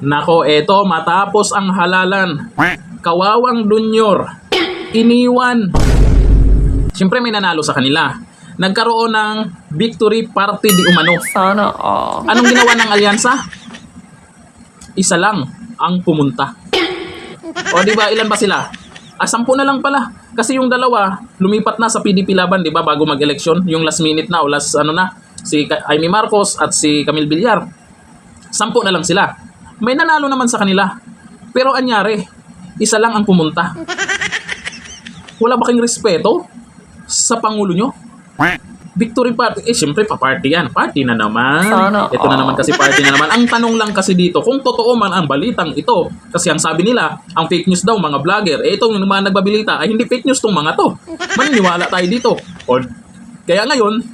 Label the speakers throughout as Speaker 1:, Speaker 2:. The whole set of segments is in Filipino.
Speaker 1: Nako, eto matapos ang halalan. Kawawang Junior, iniwan. Siyempre may nanalo sa kanila. Nagkaroon ng victory party di umano.
Speaker 2: Sana all.
Speaker 1: Anong ginawa ng alyansa? Isa lang ang pumunta. O di ba ilan ba sila? 10 na lang pala. Kasi yung dalawa lumipat na sa PDP Laban, di ba, bago mag-eleksyon, yung last minute na o last ano na, si Amy Marcos at si Camille Villar. 10 na lang sila. May nanalo naman sa kanila. Pero anyari, isa lang ang pumunta. Wala ba kayong respeto sa Pangulo nyo? Victory party. Siyempre pa-party yan. Party na naman.
Speaker 2: Sana
Speaker 1: Ito na naman kasi party na naman. Ang tanong lang kasi dito, kung totoo man ang balitang ito, kasi ang sabi nila, ang fake news daw mga vlogger, itong mga nagbabilita, ay hindi fake news tong mga to. Maniniwala tayo dito. Kaya ngayon,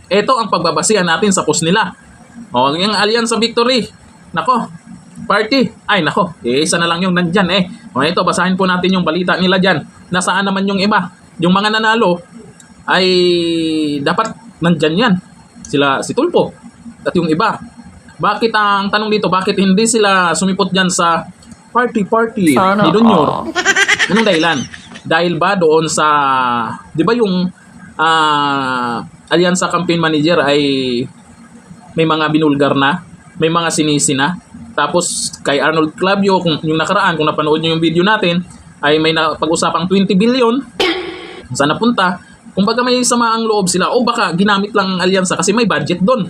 Speaker 1: ito ang pagbabasihan natin sa post nila. O, yung Alyansa Victory. Nako, party. Ay, nako, isa na lang yung nandyan eh. O, ito, basahin po natin yung balita nila dyan. Nasaan naman yung iba? Yung mga nanalo, ay dapat nandyan yan. Si Tulfo at yung iba. Bakit ang tanong dito, bakit hindi sila sumipot dyan sa party
Speaker 2: Sana
Speaker 1: ni Junior?
Speaker 2: all.
Speaker 1: Anong dahilan? Dahil ba doon sa, di ba yung Alyansa Campaign Manager ay may mga binulgar na, may mga sinisi na. Tapos kay Arnold Clavio, kung yung nakaraan, kung napanood nyo yung video natin, ay may pag-usapang 20 billion. Saan napunta? Kumbaga may samaang loob sila o baka ginamit lang ang alyansa kasi may budget doon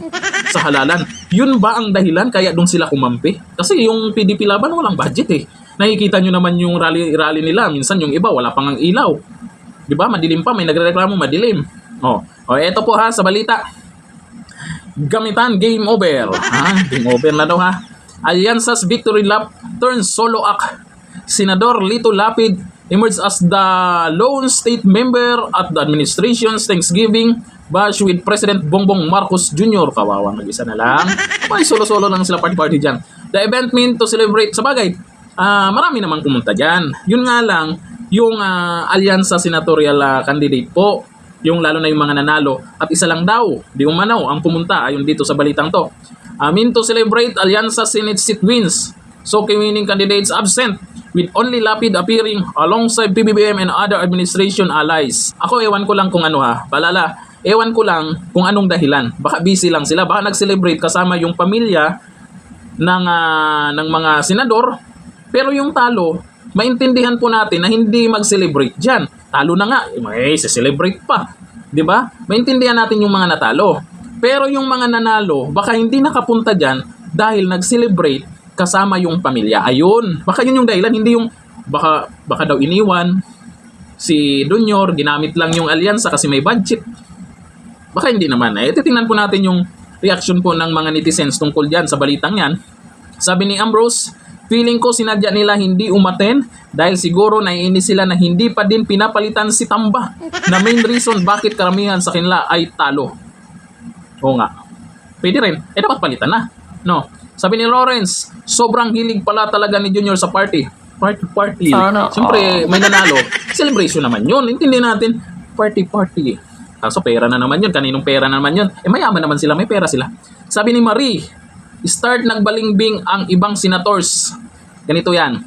Speaker 1: sa halalan. Yun ba ang dahilan kaya doon sila kumampi? Kasi yung PDP Laban walang budget eh. Nakikita nyo naman yung rally nila. Minsan yung iba wala pang ang ilaw. Di ba? Madilim pa. May nagreklamo madilim. Eto po ha sa balita. Gamitan game over. Game over na daw ha. Alyansa's victory lap turns solo act. Senador Lito Lapid emerged as the lone state member at the administration's Thanksgiving bash with President Bongbong Marcos Jr. Kawawang nag-isa na lang. Ay, solo-solo lang sila party-party dyan. The event meant to celebrate. Sa bagay, marami namang pumunta dyan. Yun nga lang, yung alyansa senatorial candidate po, yung lalo na yung mga nanalo, at isa lang daw, di umano, ang pumunta, ayon dito sa balitang to. Meant to celebrate alyansa Senate seat wins. So, winning candidates absent, with only Lapid appearing alongside PBBM and other administration allies. Ako, ewan ko lang kung ano ha. Palala, ewan ko lang kung anong dahilan. Baka busy lang sila. Baka nag-celebrate kasama yung pamilya ng mga senador. Pero yung talo, maintindihan po natin na hindi mag-celebrate dyan. Talo na nga, may celebrate pa. Diba? Maintindihan natin yung mga natalo. Pero yung mga nanalo, baka hindi nakapunta dyan dahil nag-celebrate kasama yung pamilya. Ayun. Baka yun yung dahilan. Hindi yung baka daw iniwan si Junior, ginamit lang yung alyansa kasi may budget. Baka hindi naman. Titingnan po natin yung reaction po ng mga netizens tungkol dyan sa balitang yan. Sabi ni Ambrose, feeling ko sinadya nila hindi umaten dahil siguro naiinis sila na hindi pa din pinapalitan si Tamba na main reason bakit karamihan sa kanila ay talo. Oo nga. Pwede rin. Dapat palitan na. No. Sabi ni Lawrence, sobrang hilig pala talaga ni Junior sa party. Party.
Speaker 2: Sana
Speaker 1: Siyempre, may nanalo. Celebration naman yun. Intindihin natin, party. So, pera na naman yun. Kaninong pera na naman yun? Mayaman naman sila. May pera sila. Sabi ni Marie, start nagbalingbing ang ibang senators. Ganito yan.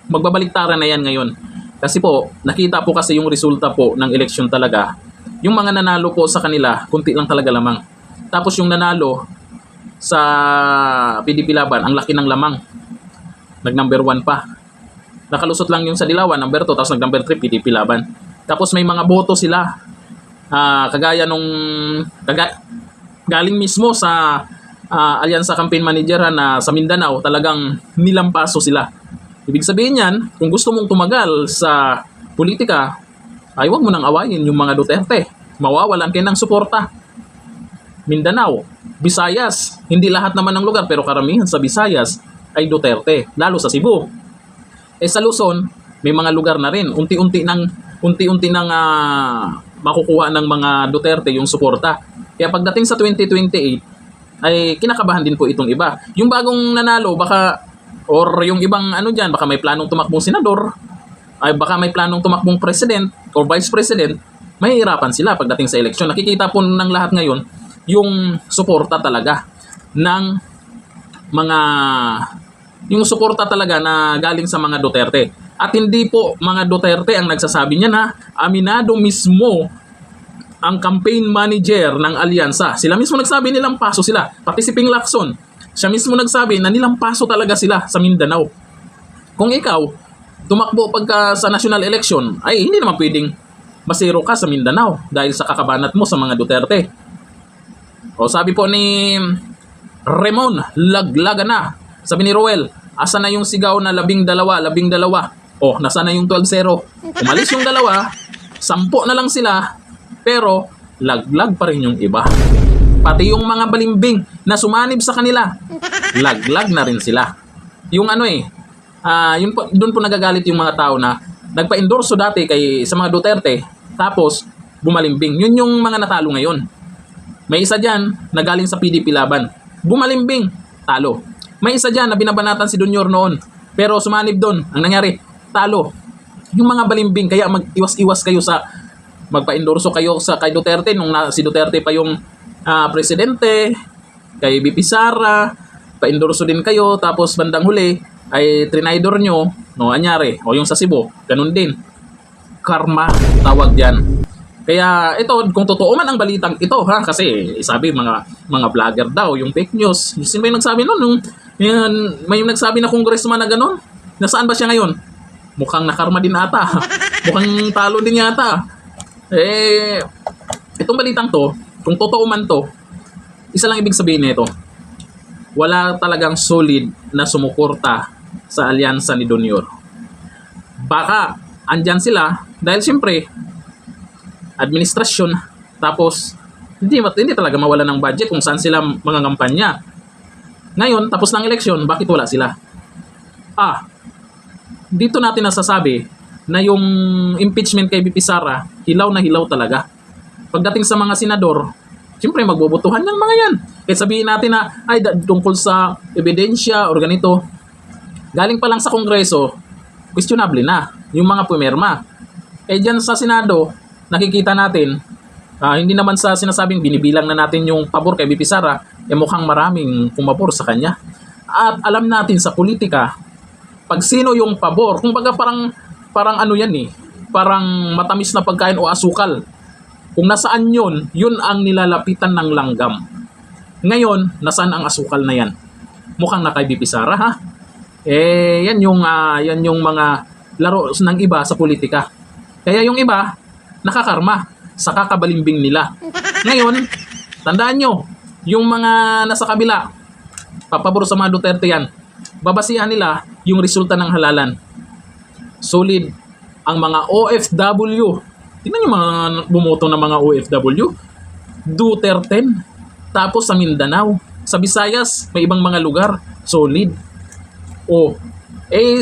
Speaker 1: Magbabaliktaran na yan ngayon. Kasi po, nakita po kasi yung resulta po ng eleksyon talaga. Yung mga nanalo po sa kanila, kunti lang talaga lamang. Tapos yung nanalo sa PDP Laban, ang laki ng lamang. Nag-number 1 pa. Nakalusot lang yung sa Dilawan, number 2, tapos nag-number 3, PDP Laban. Tapos may mga boto sila. Kagaya nung galing mismo sa Alyansa Campaign Manager na sa Mindanao, talagang nilampaso sila. Ibig sabihin yan, kung gusto mong tumagal sa politika, ay huwag mo nang awayin yung mga Duterte. Mawawalan kayo ng suporta. Mindanao, Visayas, hindi lahat naman ng lugar pero karamihan sa Visayas ay Duterte, lalo sa Cebu. Sa Luzon, may mga lugar na rin, unti-unti nang makukuha ng mga Duterte yung suporta. Kaya pagdating sa 2028 ay kinakabahan din po itong iba. Yung bagong nanalo baka or yung ibang baka may planong tumakbong senador, ay baka may planong tumakbong president or vice president, mahihirapan sila pagdating sa eleksyon. Nakikita po ng lahat ngayon yung suporta talaga ng mga yung suporta talaga na galing sa mga Duterte. At hindi po mga Duterte ang nagsasabi niyan, ha. Aminado mismo ang campaign manager ng alyansa. Sila mismo nagsabi nilang paso sila. Pati si Ping Lacson, siya mismo nagsabi na nilang paso talaga sila sa Mindanao. Kung ikaw, tumakbo pagka sa national election, ay hindi naman pwedeng masiro ka sa Mindanao dahil sa kakabanat mo sa mga Duterte. O sabi po ni Ramon, laglaga na. Sabi ni Roel, asa na yung sigaw na 12, 12? O, nasa na yung 12-0? Umalis yung dalawa, 10 na lang sila, pero laglag pa rin yung iba. Pati yung mga balimbing na sumanib sa kanila, laglag na rin sila. Yung doon po nagagalit yung mga tao na nagpa-endorso dati sa mga Duterte, tapos bumalimbing. Yun yung mga natalo ngayon. May isa dyan na galing sa PDP Laban, bumalimbing, talo. May isa dyan na binabanatan si Junior noon, pero sumanib doon. Ang nangyari, talo. Yung mga balimbing, kaya mag-iwas-iwas kayo sa magpa-endorso kayo kay Duterte nung si Duterte pa yung presidente, kay BP Sara, pa-endorso din kayo, tapos bandang huli ay trinidor nyo, no, anyari, o yung sa Cebu, ganun din. Karma, tawag dyan. Kaya ito, kung totoo man ang balitang ito, ha, kasi sabi mga vlogger daw, yung fake news. Sino ba yung nagsabi nun? May yung nagsabi na congressman na gano'n? Nasaan ba siya ngayon? Mukhang nakarma din ata. Mukhang talo din yata. Itong balitang to, kung totoo man to, isa lang ibig sabihin nito. Wala talagang solid na sumuporta sa alyansa ni Junior. Baka andyan sila dahil siyempre administrasyon, tapos hindi talaga mawala ng budget kung saan sila mga kampanya. Ngayon, tapos ng eleksyon, bakit wala sila? Dito natin nasasabi na yung impeachment kay BP Sara, hilaw na hilaw talaga. Pagdating sa mga senador, siyempre magbobotohan yung mga yan. Kaya sabihin natin na, tungkol sa ebidensya or ganito, galing pa lang sa Kongreso, questionable na yung mga pumirma. Dyan sa Senado, nakikita natin, hindi naman sa sinasabing binibilang na natin yung pabor kay BP Sara, mukhang maraming pumabor sa kanya. At alam natin sa politika, pag sino yung pabor, kumbaga parang ano yan parang matamis na pagkain o asukal. Kung nasaan yun ang nilalapitan ng langgam. Ngayon, nasaan ang asukal na yan? Mukhang na kay BP Sara, ha? Yan yung mga laro ng iba sa politika. Kaya yung iba, nakakarma sa kakabalimbing nila. Ngayon, tandaan nyo, yung mga nasa kabila, papabor sa mga Duterte yan, babasihan nila yung resulta ng halalan. Solid ang mga OFW. Tingnan nyo mga bumoto ng mga OFW. Duterte. Tapos sa Mindanao, sa Visayas, may ibang mga lugar, solid.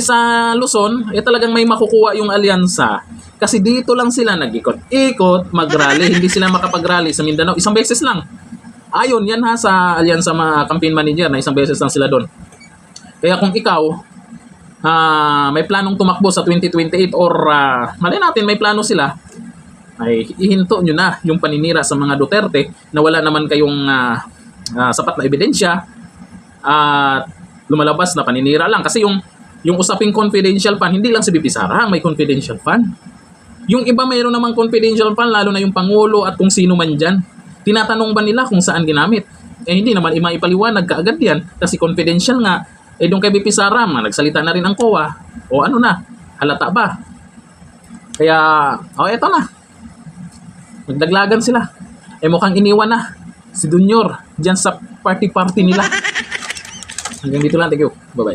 Speaker 1: Sa Luzon, talagang may makukuha yung alyansa. Kasi dito lang sila nag-ikot-ikot, mag-rally. Hindi sila makapag-rally sa Mindanao. Isang beses lang. Ayon, yan sa alyansa mga campaign manager na isang beses lang sila doon. Kaya kung ikaw, may planong tumakbo sa 2028 or malay natin may plano sila, ay ihinto nyo na yung paninira sa mga Duterte na wala naman kayong sapat na ebidensya at lumalabas na paninira lang. Kasi yung usaping confidential fund, hindi lang si BP Sara may confidential fund. Yung iba mayroon namang confidential fund, lalo na yung Pangulo at kung sino man dyan. Tinatanong ba nila kung saan ginamit? Hindi naman maipaliwanag kaagad yan kasi confidential nga. Doon kay BP Sara, nagsalita na rin ang COA. O ano na, halata ba? Kaya, eto na. Magdaglagan sila. Mukhang iniwan na si Junior dyan sa party-party nila. Hanggang dito lang. Thank you. Bye-bye.